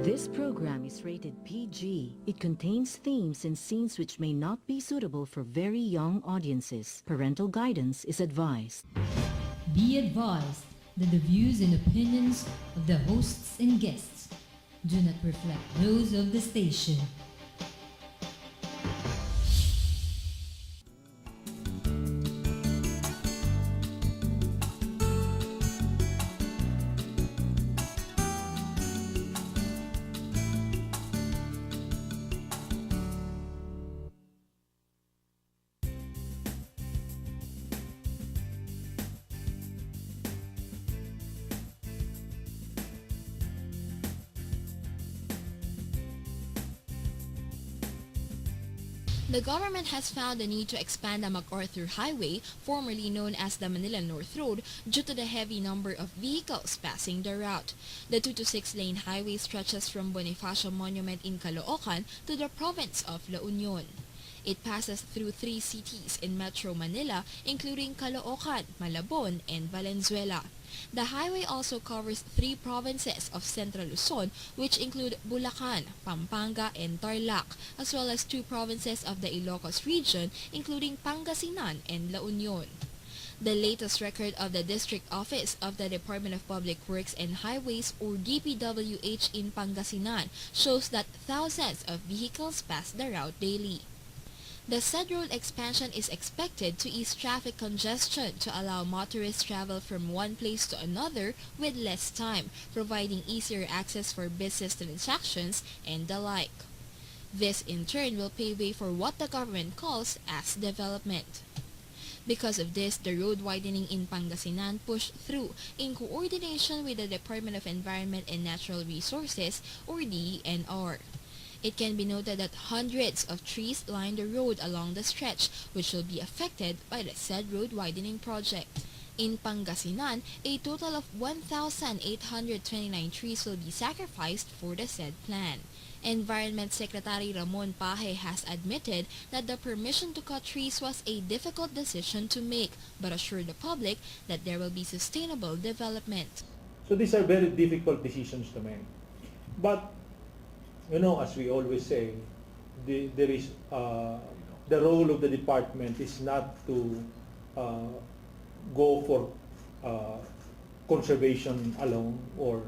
This program is rated PG. It contains themes and scenes which may not be suitable for very young audiences. Parental guidance is advised. Be advised that the views and opinions of the hosts and guests do not reflect those of the station. The government has found the need to expand the MacArthur Highway, formerly known as the Manila North Road, due to the heavy number of vehicles passing the route. The 2 to 6 lane highway stretches from Bonifacio Monument in Caloocan to the province of La Union. It passes through 3 cities in Metro Manila, including Caloocan, Malabon, and Valenzuela. The highway also covers 3 provinces of Central Luzon, which include Bulacan, Pampanga, and Tarlac, as well as 2 provinces of the Ilocos region, including Pangasinan and La Union. The latest record of the District Office of the Department of Public Works and Highways, or DPWH, in Pangasinan shows that thousands of vehicles pass the route daily. The said road expansion is expected to ease traffic congestion to allow motorists travel from one place to another with less time, providing easier access for business transactions and the like. This in turn will pave way for what the government calls as development. Because of this, the road widening in Pangasinan pushed through in coordination with the Department of Environment and Natural Resources, or DENR. It can be noted that hundreds of trees line the road along the stretch, which will be affected by the said road widening project. In Pangasinan, a total of 1,829 trees will be sacrificed for the said plan. Environment Secretary Ramon Paje has admitted that the permission to cut trees was a difficult decision to make, but assured the public that there will be sustainable development. So these are very difficult decisions to make. But as we always say, there is the role of the department is not to go for conservation alone or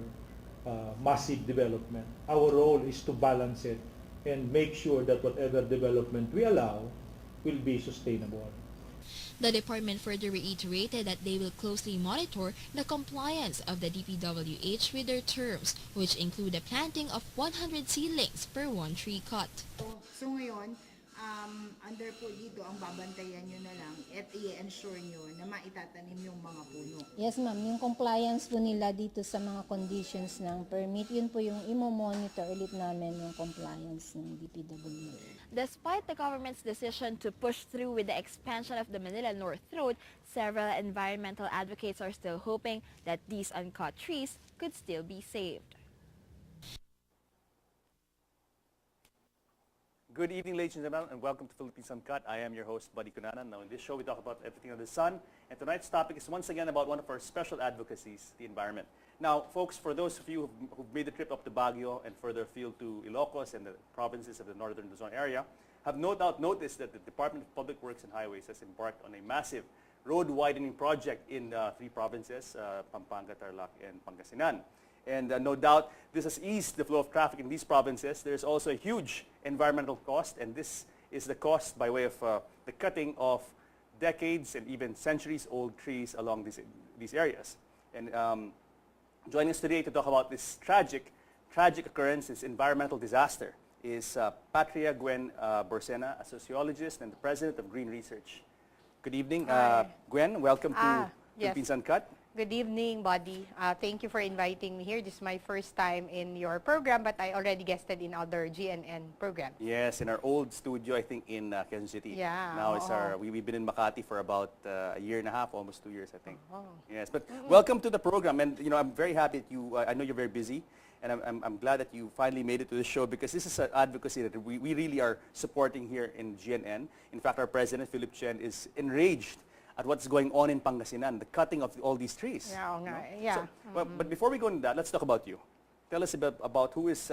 massive development. Our role is to balance it and make sure that whatever development we allow will be sustainable. The department further reiterated that they will closely monitor the compliance of the DPWH with their terms, which include the planting of 100 seedlings per 1 tree cut. So ngayon, under po dito, ang babantayan nyo na lang at i-ensure nyo na maitatanim yung mga puno. Yes ma'am, yung compliance po nila dito sa mga conditions ng permit, yun po yung imo-monitor ulit namin yung compliance ng DPWH. Despite the government's decision to push through with the expansion of the Manila North Road, several environmental advocates are still hoping that these uncut trees could still be saved. Good evening, ladies and gentlemen, and welcome to Philippines Uncut. I am your host, Buddy Cunanan. Now, in this show, we talk about everything under the sun, and tonight's topic is once again about one of our special advocacies, the environment. Now, folks, for those of you who've made the trip up to Baguio and further afield to Ilocos and the provinces of the northern Luzon area, have no doubt noticed that the Department of Public Works and Highways has embarked on a massive road widening project in 3 provinces, Pampanga, Tarlac, and Pangasinan. And no doubt, this has eased the flow of traffic in these provinces. There's also a huge environmental cost, and this is the cost by way of the cutting of decades and even centuries-old trees along these areas. And joining us today to talk about this tragic occurrence, this environmental disaster, is Patria Gwen Borsena, a sociologist and the president of Green Research. Good evening, Gwen. Welcome to Philippines Uncut. Good evening, Buddy. Thank you for inviting me here. This is my first time in your program, but I already guested in other GNN programs. Yes, in our old studio, I think, in Quezon City. Yeah. Now it's we've been in Makati for about a year and a half, almost 2 years, I think. Oh. Yes, but welcome to the program, and I'm very happy that you. I know you're very busy, and I'm glad that you finally made it to the show because this is an advocacy that we really are supporting here in GNN. In fact, our president, Philip Chen, is enraged at what's going on in Pangasinan, the cutting of all these trees. Yeah, yeah. So, but before we go into that, let's talk about you. Tell us a bit about who is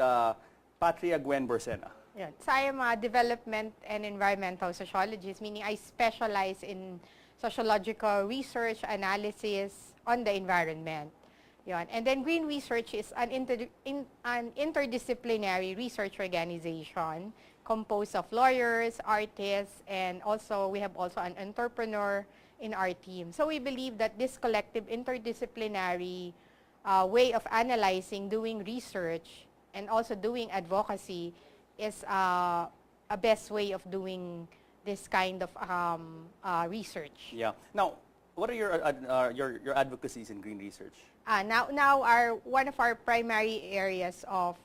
Patria Gwen Borsena. Yeah. So I am a development and environmental sociologist, meaning I specialize in sociological research, analysis on the environment. Yun. And then Green Research is an interdisciplinary research organization composed of lawyers, artists, and also we have also an entrepreneur in our team. So we believe that this collective interdisciplinary way of analyzing, doing research, and also doing advocacy is a best way of doing this kind of research. Yeah. Now, what are your advocacies in green research? Now one of our primary areas of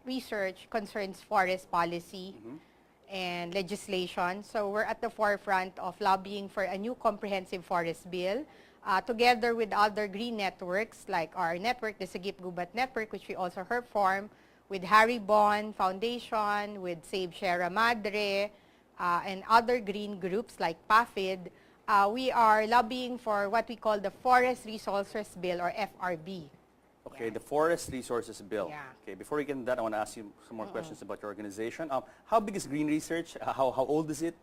research concerns forest policy and legislation. So we're at the forefront of lobbying for a new comprehensive forest bill. Together with other green networks like our network, the Sagip Gubat Network, which we also form, with Haribon Foundation, with Save Sierra Madre, and other green groups like PAFID, we are lobbying for what we call the Forest Resources Bill, or FRB. Okay, the Forest Resources Bill. Yeah. Okay, before we get into that, I want to ask you some more questions about your organization. How big is Green Research? How old is it?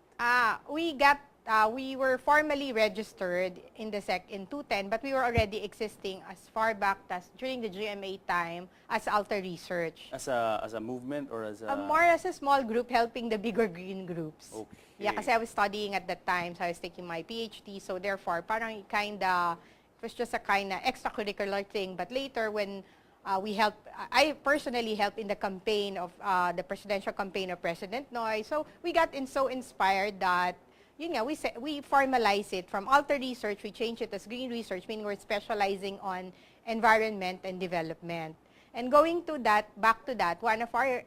We were formally registered in 2010, but we were already existing as far back as during the GMA time as Alter Research. As a movement or as a... More as a small group helping the bigger green groups. Okay. Yeah, kasi I was studying at that time, so I was taking my PhD, so therefore, parang it was just a kinda extracurricular thing. But later, when I personally helped in the campaign of, the presidential campaign of President Noy, so we got so inspired that, we formalize it from Alter Research, we change it as Green Research, meaning we're specializing on environment and development. And going to that, back to that, one of our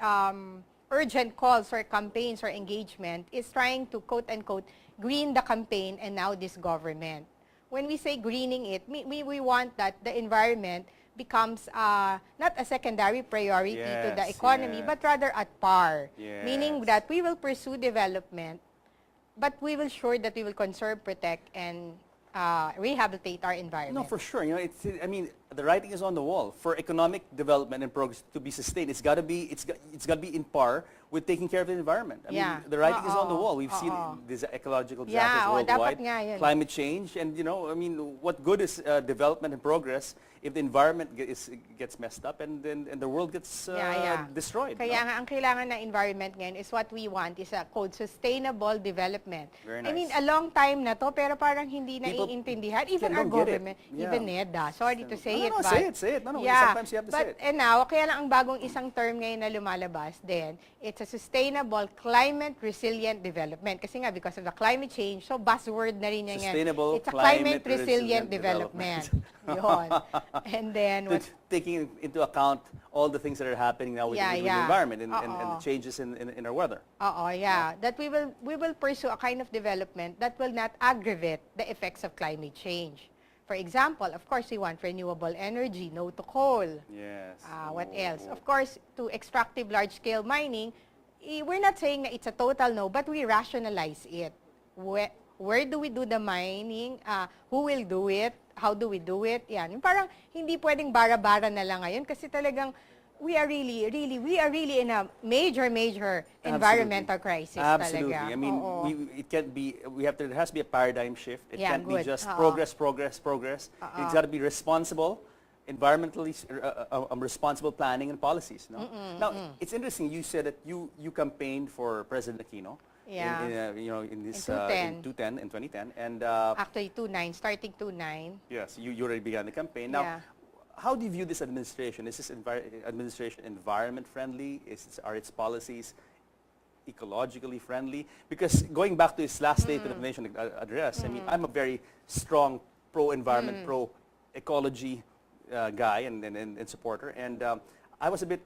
urgent calls or campaigns or engagement is trying to, quote-unquote, green the campaign and now this government. When we say greening it, we want that the environment becomes not a secondary priority to the economy, but rather at par. Yes. Meaning that we will pursue development, but we will ensure that we will conserve, protect, and rehabilitate our environment. No, for sure. The writing is on the wall. For economic development and progress to be sustained, it's got to be in par with taking care of the environment. I mean, the writing is on the wall. We've seen these ecological disasters worldwide, dapat nga yun. climate change, and what good is development and progress if the environment gets messed up and the world gets destroyed? Kaya nga, ang kailangan ng environment ngayon is what we want is a called sustainable development. Very nice. I mean, a long time na to, pero parang hindi naiintindihan. Even our government, even NEDA. Sorry to say it, but... Say it. Sometimes you have to say it. And now, kaya lang ang bagong isang term ngayon na lumalabas din, it's a sustainable climate resilient development. Kasi nga, because of the climate change, so buzzword na rin yan. Sustainable it's a climate resilient development. Yun. And then, taking into account all the things that are happening now with the environment and the changes in our weather. That we will pursue a kind of development that will not aggravate the effects of climate change. For example, of course, we want renewable energy, no to coal. Yes. What else? Of course, to extractive large-scale mining, we're not saying that it's a total no, but we rationalize it. Where do we do the mining? Who will do it? How do we do it? Yan. Yung parang hindi pwedeng bara-bara na lang ngayon kasi talagang we are really in a major environmental crisis. Absolutely. Talaga. I mean, there has to be a paradigm shift. It can't be just progress. It's got to be responsible, environmentally responsible planning and policies. No? Now, it's interesting. You said that you campaigned for President Aquino. Yeah. In 2010, and actually 2009, starting 2009. Yes, you already began the campaign. Now, how do you view this administration? Is this administration environment friendly? Are its policies ecologically friendly? Because going back to his last State of the Nation address, I mean, I'm a very strong pro-environment, pro-ecology guy and supporter, and I was a bit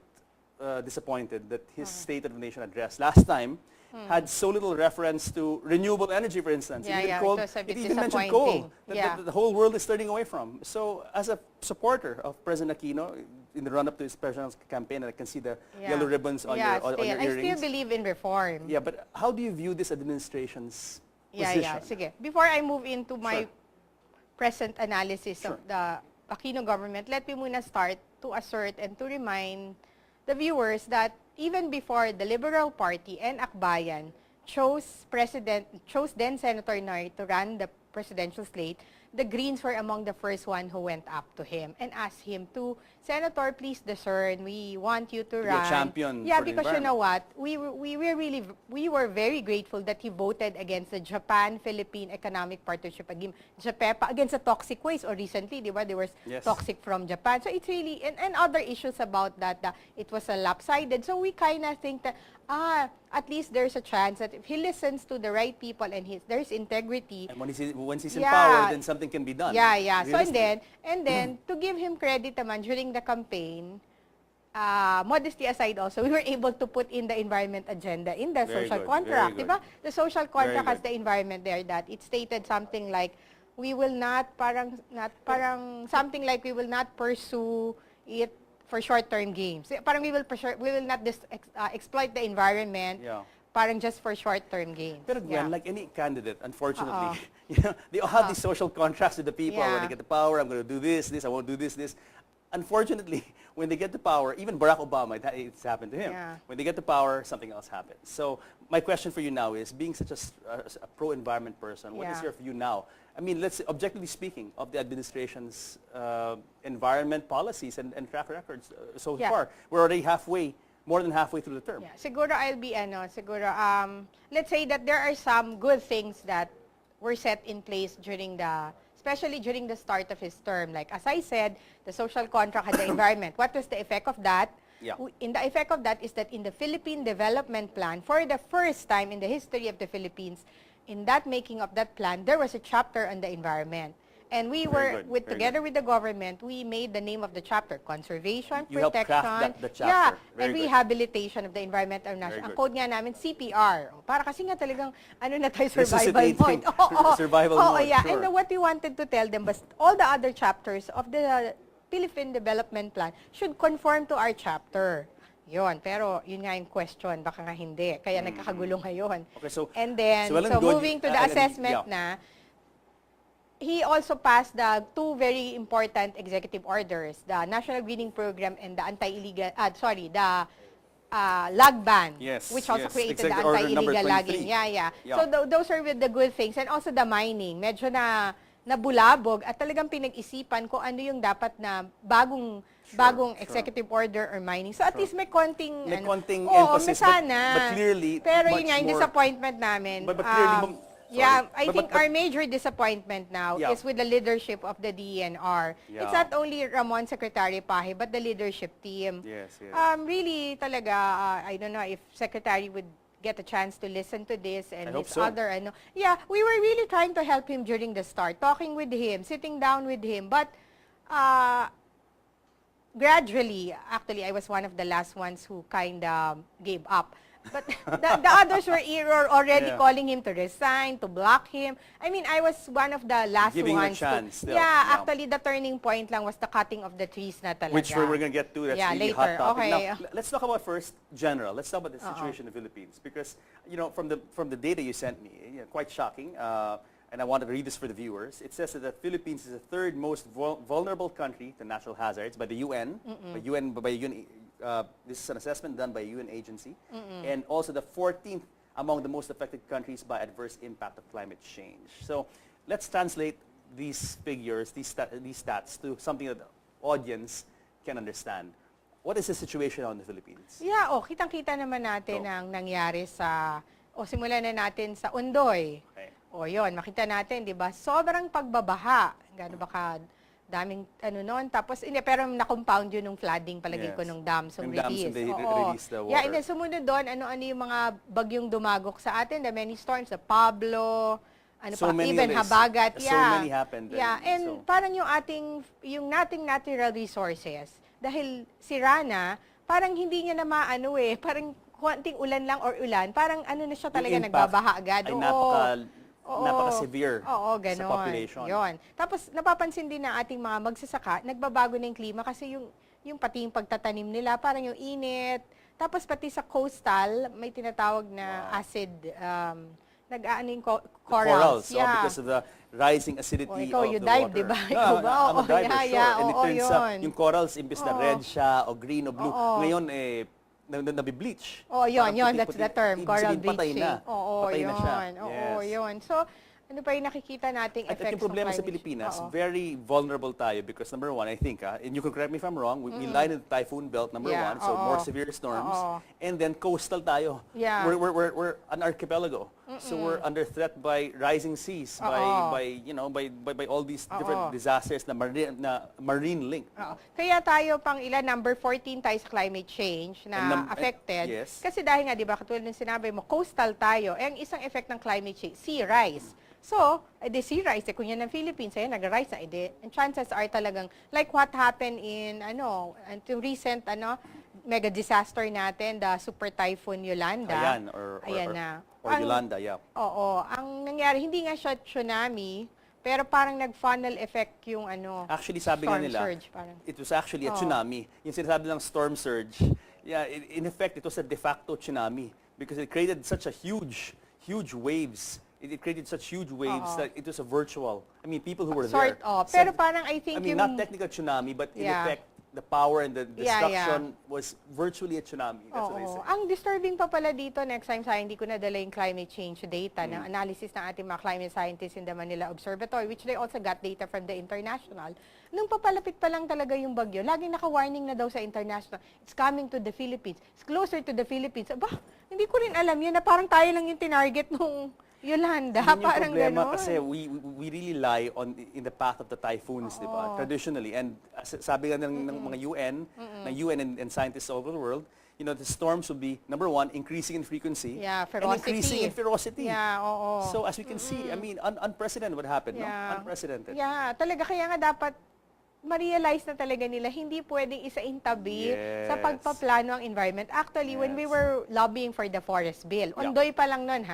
disappointed that his State of the Nation address last time had so little reference to renewable energy, for instance. It even mentioned coal, that the whole world is turning away from. So as a supporter of President Aquino, in the run-up to his presidential campaign, and I can see the yellow ribbons on your earrings. I still believe in reform. Yeah, but how do you view this administration's position? Sige. Before I move into my present analysis of the Aquino government, let me muna start to assert and to remind the viewers that even before the Liberal Party and Akbayan chose then Senator Noy to run the presidential slate, the Greens were among the first one who went up to him and asked him to, Senator, please discern. We want you to be run. a champion Yeah, for the because you know environment. what? We were very grateful that he voted against the Japan-Philippine Economic Partnership, JAPEPA, against the toxic waste. Or recently, di ba, there was Yes. toxic from Japan. So it's really, and other issues about that, it was a lopsided. So we kind of think that, at least there's a chance that if he listens to the right people and there's integrity. And once he's in Yeah. power, then something can be done. Yeah, yeah. So Realistic. and then to give him credit naman during the campaign, modesty aside also, we were able to put in the environment agenda in the Very social good, contract, very di ba? The social contract Very has the environment there that it stated something like we will not something like we will not pursue it for short-term gains. Parang we will not exploit the environment. Yeah. Parang just for short-term gains. Pero Gwen, Yeah. like any candidate, unfortunately, they all have these social contracts with the people. When Yeah. they get the power, I'm going to do this, I won't do this. Unfortunately, when they get the power, even Barack Obama, it's happened to him. Yeah. When they get the power, something else happens. So my question for you now is, being such a pro-environment person, what is Yeah. your view now? I mean, let's say, objectively speaking, of the administration's environment policies and track records so Yeah. far. We're already more than halfway through the term. Yeah, siguro I'll be let's say that there are some good things that were set in place especially during the start of his term. Like as I said, the social contract had the environment. What was the effect of that? Yeah. The effect of that is that in the Philippine Development Plan, for the first time in the history of the Philippines, in that making of that plan, there was a chapter on the environment. And we Very good, very together with the government, we made the name of the chapter, Conservation, You helped Protection, craft the chapter. yeah, Very and good. rehabilitation of the environment of Very national. Ang good. code nga namin, CPR. Para kasi nga talagang, na tayo, survival Resuscitating. mode. Oo, Survival oo, mode, yeah. sure. And what we wanted to tell them was all the other chapters of the Philippine Development Plan should conform to our chapter. Yun, pero yun nga yung question, baka nga hindi. Kaya nagkakagulo ngayon. Okay, so And then, well and good. moving to the assessment Yeah. he also passed the two very important executive orders, the National Greening Program and the log ban, Yes, which also yes. created the Executive Order number anti-illegal logging. 23. Yeah. Yeah. So those are with the good things. And also the mining, medyo nabulabog at talagang pinag-isipan kung ano yung dapat na bagong Sure. executive order or mining. So at Sure. least may konting May konting oo, emphasis, sana. but clearly, pero much yun nga, yung more- disappointment namin. But clearly, yeah, sorry. I think But- our major disappointment now Yeah. is with the leadership of the DENR. Yeah. It's not only Ramon Secretary Pahe, but the leadership team. Yes, yes. Really, talaga, I don't know if Secretary would get a chance to listen to this and I hope his so. other, yeah, we were really trying to help him during the start, talking with him, sitting down with him, but gradually, actually, I was one of the last ones who kind of gave up. But the others were already Yeah. calling him to resign, to block him. I mean, I was one of the last Giving him a ones. chance still. Yeah, Yeah. actually, the turning point lang was the cutting of the trees na talaga. Which we're going to get to. That's Yeah, really later. hot topic. Okay. Now, let's talk about first general. Let's talk about the situation in the Philippines because from the data you sent me, quite shocking. And I wanted to read this for the viewers. It says that the Philippines is the third most vulnerable country to natural hazards by the UN. This is an assessment done by a UN agency, and also the 14th among the most affected countries by adverse impact of climate change. So let's translate these figures, these stats, to something that the audience can understand. What is the situation on the Philippines? Yeah, kitang-kita naman natin ang nangyari simulan na natin sa Undoy. Okay. Yun, makita natin, di ba? Sobrang pagbabaha. Gano'n baka daming noon. Tapos, pero na-compound yun ng flooding, palagay ko, Yes. nung dams, Yung release. dams, and they Oo. release the water. Yeah, and then sumunod doon, ano yung mga bagyong dumagok sa atin, the many storms, the Pablo, So many even of this. Habagat. So Yeah. many happened. Yeah, and parang yung nating natural resources, dahil si Rana, parang hindi niya na parang konting ulan lang or ulan, parang na siya talaga impact nagbabaha agad. ay Oo. napaka-severe Oo, sa ganon. population. Yun. Tapos napapansin din ng ating mga magsasaka, nagbabago na yung klima kasi yung pati yung pagtatanim nila, parang yung init. Tapos pati sa coastal, may tinatawag na acid, yung corals. Corals, because of the rising acidity Oh, ikaw, of you the dive, water. diba? No, Ikaw ba? I'm a Oo, diver, yeah, sure. yeah, And it oo, turns out, yun. yung corals, imbes na Oo. red siya, o green, o blue, Oo. ngayon, nabibleach. Oh, yun, Parang yun, puti-puti. that's the term, Ibig coral sabihin, patay bleaching. na. Oo, Patay yun. na siya. Oo, Yes. yun. So, ano pa yung nakikita nating At effects yung problema ng sa climate Pilipinas, Oo. very vulnerable tayo because number one, I think, and you can correct me if I'm wrong, we lie in the typhoon belt, number Yeah, one, so oo. more severe storms. Oo. And then coastal tayo. Yeah. We're an archipelago. So we're under threat by rising seas, Oo. by all these different disasters na marine link. Oo. Kaya tayo pang number 14 tayo sa climate change na affected. yes. Kasi dahil nga, di ba, katulad ng sinabi mo, coastal tayo. Eh, ang isang effect ng climate change, sea rise. So, the sea rise, kung yan ng Philippines, ayan, nag-rise na, and chances are talagang, like what happened in, yung recent, mega disaster natin, the super typhoon Yolanda. Ayan, or Yolanda, yeah. Oo. Ang nangyari, hindi nga siya tsunami, pero parang nag-funnel effect yung Actually, sabi nga storm nila, surge, parang. it was actually a tsunami. Yung sinasabi ng storm surge, yeah, in effect, it was a de facto tsunami because it created such a huge waves. It created such huge waves that it was a virtual. I mean, people who were there. Pero parang I think not technical tsunami, but in effect, the power and the destruction was virtually a tsunami. That's what they say. Ang disturbing pa pala dito, next time hindi ko nadala yung climate change data ng analysis ng ating mga climate scientists in the Manila Observatory, which they also got data from the international. Nung papalapit pa lang talaga yung bagyo, laging naka-warning na daw sa international, it's coming to the Philippines, it's closer to the Philippines. Aba, hindi ko rin alam yun na parang tayo lang yung tinarget nung Yolanda, Yun yung parang problema gano'n. kasi we really lie in the path of the typhoons, di ba? Traditionally. And sabi nga ng mga UN and scientists all over the world, the storms will be, number one, increasing in frequency. Yeah, and increasing in ferocity. Yeah, oo. So as we can see, I mean, unprecedented what happened, no? Unprecedented. Yeah, talaga. Kaya nga dapat ma-realize na talaga nila, hindi pwedeng isa-intabi sa pagpaplano ang environment. Actually, when we were lobbying for the forest bill, ondoy pa lang nun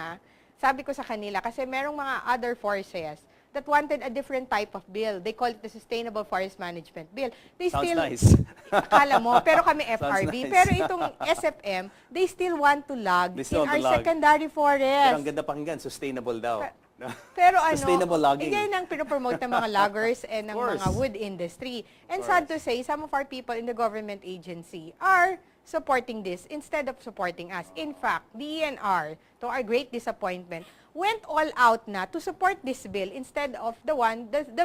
sabi ko sa kanila, kasi merong mga other forces that wanted a different type of bill. They call it the Sustainable Forest Management Bill. Sounds nice. Akala mo, pero kami FRB. nice. Pero itong SFM, they still want to log in our secondary forest. Pero ang ganda pakinggan, sustainable daw. Pero Sustainable logging. yan ang pinopromote ng mga loggers and ng mga wood industry. And sad to say, some of our people in the government agency are supporting this instead of supporting us. In fact, the ENR, to our great disappointment, went all out na to support this bill instead of the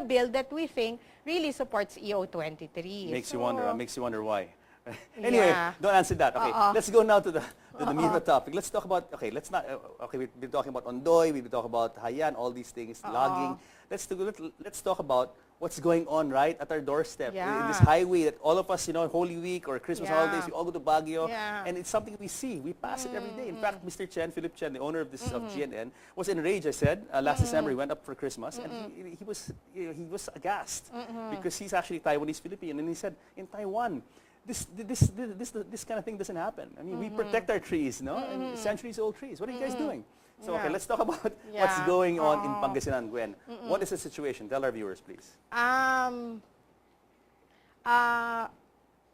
bill that we think really supports EO23. Makes you wonder why. Anyway, don't answer that. Okay, let's go now to the meat of the topic. Let's talk about, we've been talking about Ondoy, we've been talking about Hayan, all these things, logging. Let's talk about what's going on right at our doorstep in this highway that all of us, Holy Week or Christmas holidays, we all go to Baguio, and it's something we see. We pass it every day. In fact, Mr. Chen, Philip Chen, the owner of GNN, was enraged. I said last December he went up for Christmas, and he was aghast because he's actually Taiwanese Filipino, and he said in Taiwan, this kind of thing doesn't happen. I mean, we protect our trees, no? And centuries-old trees. What are you guys doing? So, okay, let's talk about what's going on in Pangasinan, Gwen. What is the situation? Tell our viewers, please.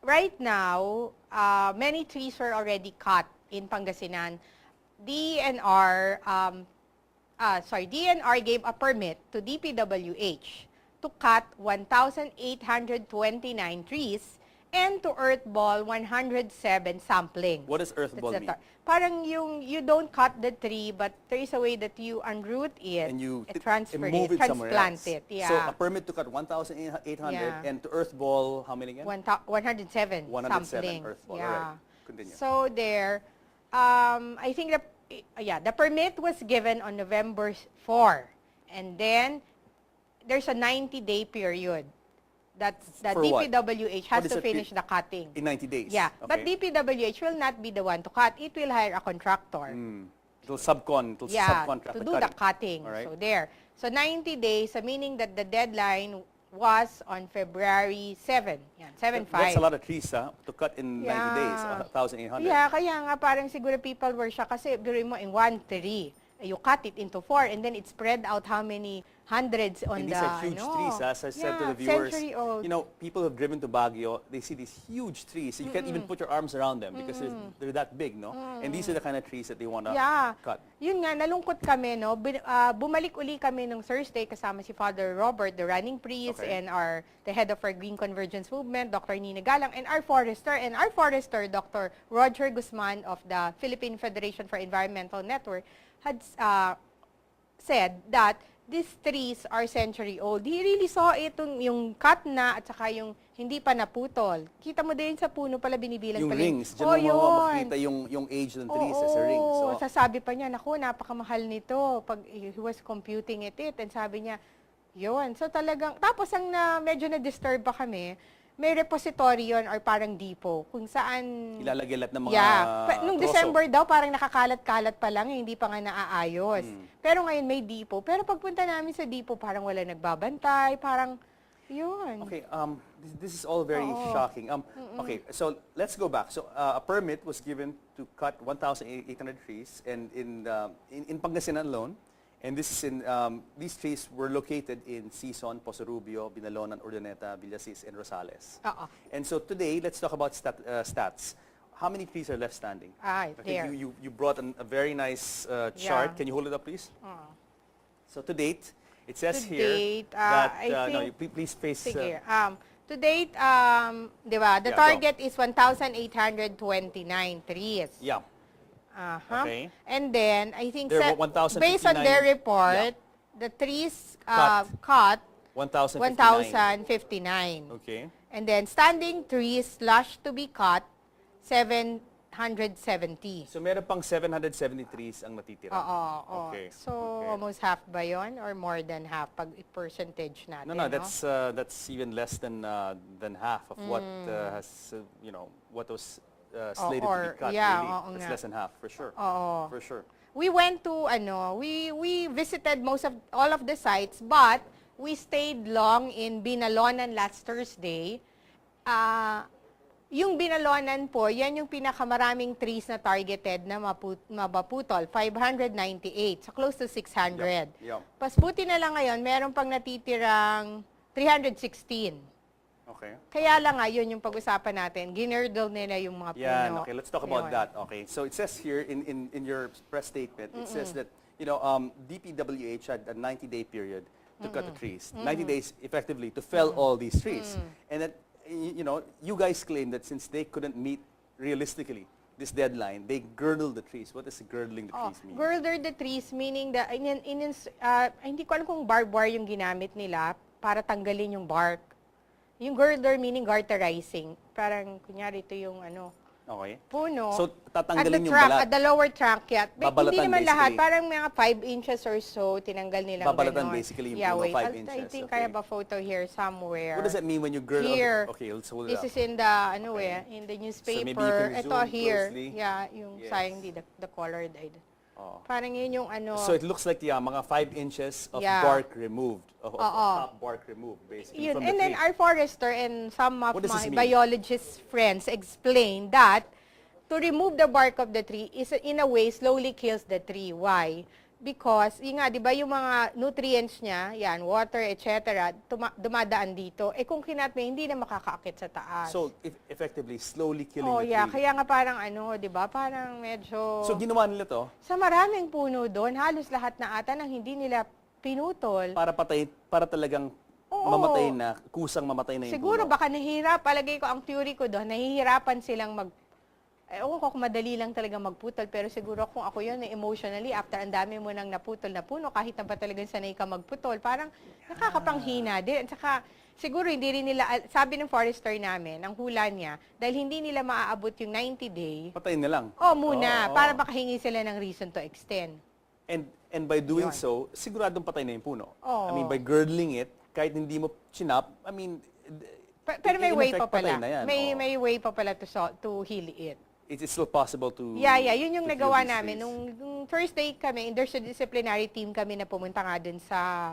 Right now, many trees were already cut in Pangasinan. DNR gave a permit to DPWH to cut 1,829 trees and to earthball 107 sampling. What does earthball mean? Parang you don't cut the tree, but there is a way that you unroot it and you transplant it. Yeah. So a permit to cut 1,800 and to earthball, how many again? 107 sampling. Earthball. Yeah. All right. Continue. So there, I think the permit was given on November 4, and then there's a 90-day period that DPWH has to finish the cutting. In 90 days? Yeah. Okay. But DPWH will not be the one to cut. It will hire a contractor. It'll subcontract to do the cutting. Right. So there. So 90 days, meaning that the deadline was on February 7. Yan, 7-5. That's a lot of trees to cut in 90 days, 1,800. Yeah, kaya nga parang siguro people were siya kasi during mo in 1 tree. You cut it into 4 and then it spread out how many hundreds on And the, these are huge trees, as I said to the viewers. century-old. You know, people who've driven to Baguio, they see these huge trees. So you can't even put your arms around them because they're that big, no? And these are the kind of trees that they want to cut. Yun nga, nalungkot kami, no? Bumalik uli kami nung Thursday kasama si Father Robert, the running priest, and the head of our Green Convergence Movement, Dr. Nina Galang, and our forester, Dr. Roger Guzman of the Philippine Federation for Environmental Network, had said that these trees are century-old. He really saw it, yung cut na at saka yung hindi pa naputol. Kita mo din sa puno pala, binibilang Yung pala. rings, dyan mo makikita yung age ng trees as a ring. So, sasabi pa niya, naku, napakamahal nito. Pag he was computing it, and sabi niya, yun. So talagang, tapos ang medyo na-disturb pa kami, may repository yun or parang depot kung saan ilalagay lahat ng mga nung troso. December daw parang nakakalat-kalat pa lang, hindi pa nga naaayos. Pero ngayon may depot. Pero pagpunta namin sa depot, parang wala nagbabantay, parang yun. Okay, this is all very shocking. Okay, so let's go back. So a permit was given to cut 1,800 trees and in Pangasinan alone. And this is these trees were located in Sison, Poso Rubio, Binalonan, Urdaneta, Villasis, and Rosales. And so today, let's talk about stats. How many trees are left standing? There. You brought a very nice chart. Can you hold it up, please? So to date, it says here that please face. Sige. To date, di ba? The target is 1,829 trees. Yeah. Okay. And then, I think, There were 1,059 based on their report, the trees cut 1,059. Okay. And then, standing trees slash to be cut, 770. So meron pang 770 trees ang natitira. Okay. So, almost half ba yun? Or more than half pag percentage natin? No, that's even less than half of what has, what was slated to be cut, really. It's less than half, for sure. For sure. We went to, we visited all of the sites, but we stayed long in Binalonan last Thursday. Yung Binalonan po, yan yung pinakamaraming trees na targeted na mapaputol, 598, so close to 600. Pas buti na lang ngayon, meron pang natitirang 316. Okay. Kaya lang nga, yun yung pag-usapan natin. Ginerdle nila yung mga puno. Yeah, okay, let's talk about that. Okay, so it says here in your press statement, it says that, DPWH had a 90-day period to cut the trees. 90 days, effectively, to fell all these trees. And that, you guys claim that since they couldn't meet realistically this deadline, they girdled the trees. What does girdling the trees mean? Girdle the trees, meaning that, hindi ko alam kung barbed wire yung ginamit nila para tanggalin yung bark. Yung girder meaning garterizing. Parang, kunyari, ito yung puno. So, tatanggalin yung balat. At the lower trunk, hindi naman lahat. Basically. Parang mga 5 inches or so, tinanggal nilang Babalatan ganon. basically yung puno, 5 inches. I think I have a photo here somewhere. What does that mean when you girdle? Here. Okay, let's hold it This up. is in the, in the newspaper. So maybe you can Ito zoom here. closely. Yeah, yung sayang the colored. Parang yun yung So it looks like mga 5 inches of bark removed, of top bark removed, basically, from the and then tree. our forester and some of What does my this mean? biologist friends explained that to remove the bark of the tree is in a way slowly kills the tree. Why? Because, yun nga, di ba yung mga nutrients niya, yan, water, etc., dumadaan dito. Kung kinatme, hindi na makakaakit sa taas. So, effectively, slowly killing the tree. Kaya nga parang di ba, parang medyo... So, ginawa nila to? Sa maraming puno doon, halos lahat na ata nang hindi nila pinutol. Para talagang mamatay na, kusang mamatay na yung Siguro puno. baka palagay ko, ang theory ko doon, nahihirapan silang ewan ko kung madali lang talaga magputol, pero siguro kung ako yun, emotionally, after ang dami mo nang naputol na puno, kahit na ba talagang sanay ka magputol, parang nakakapanghina din. At saka, siguro hindi rin nila, sabi ng forester namin, ang hula niya, dahil hindi nila maaabot yung 90-day, Patayin na lang. muna, para makahingi sila ng reason to extend. And by doing so, siguradong patay na yung puno. Oo. I mean, by girdling it, kahit hindi mo chinap, I mean, Pero may in way effect, pa pala. patay na yan. May way pa pala to heal it. It's still possible to... Yeah, yun yung to nagawa heal these namin. trees. Nung first day kami, interdisciplinary team kami na pumunta nga dun sa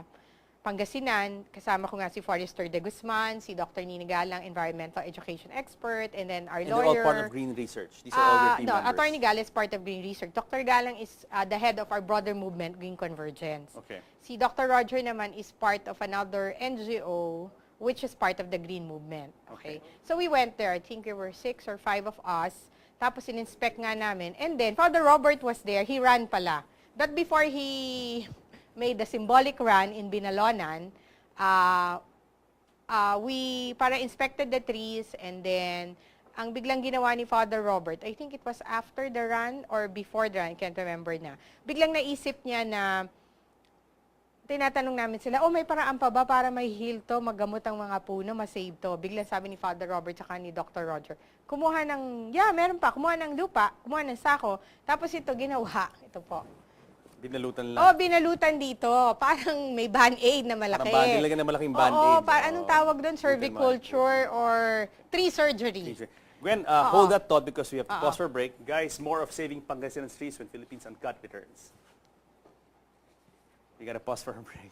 Pangasinan. Kasama ko nga si Forrester de Guzman, si Dr. Nina Galang, environmental education expert, and then our And they're lawyer. all part of Green Research. These are all your team No, members. Attorney Galang is part of Green Research. Dr. Galang is the head of our broader movement, Green Convergence. Okay. Si Dr. Roger naman is part of another NGO, which is part of the Green Movement. Okay? So we went there. I think there were 6 or 5 of us. Tapos in-inspect nga namin. And then, Father Robert was there. He ran pala. But before he made the symbolic run in Binalonan, we para inspected the trees, and then ang biglang ginawa ni Father Robert, I think it was after the run or before the run, I can't remember na. Biglang naisip niya na, tinatanong namin sila, may paraan pa ba para may heal to, magamot ang mga puno, masave to? Biglang sabi ni Father Robert saka ni Dr. Roger, kumuha ng, meron pa, kumuha ng lupa, kumuha ng sako, tapos ito ginawa, ito po. Binalutan lang. Binalutan dito. Parang may band-aid na malaki. Parang nilagyan na malaking band-aid. Anong tawag doon? Cerviculture or tree surgery. Gwen, hold that thought because we have to pause for a break. Guys, more of Saving Pangasinan's Trees when Philippines Uncut returns. We gotta pause for a break.